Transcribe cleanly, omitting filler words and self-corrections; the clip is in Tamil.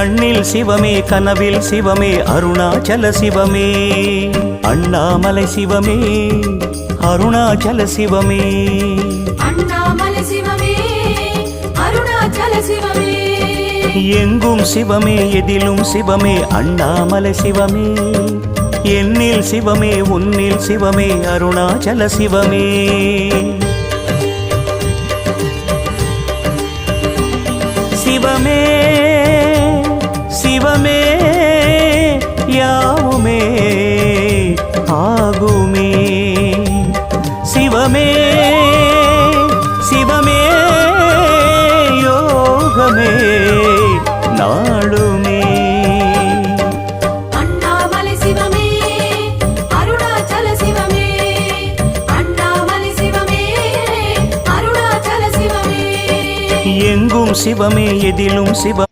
கண்ணில் சிவமே கனவில் சிவமே அருணாச்சல சிவமே அண்ணாமலை சிவமே அருணாச்சல சிவமே அண்ணாமலை சிவமே அருணாச்சல சிவமே எங்கும் சிவமே எதிலும் சிவமே அண்ணாமலை சிவமே என்னில் சிவமே உன்னில் சிவமே அருணாச்சல சிவமே சிவமே சிவமே யாவுமே ஆகுமே சிவமே சிவமே யோகமே நாளுமே அண்ணாமலை சிவமே அருணாச்சல சிவமே அண்ணாமலை சிவமே அருணாச்சல சிவமே எங்கும் சிவமே எதிலும் சிவ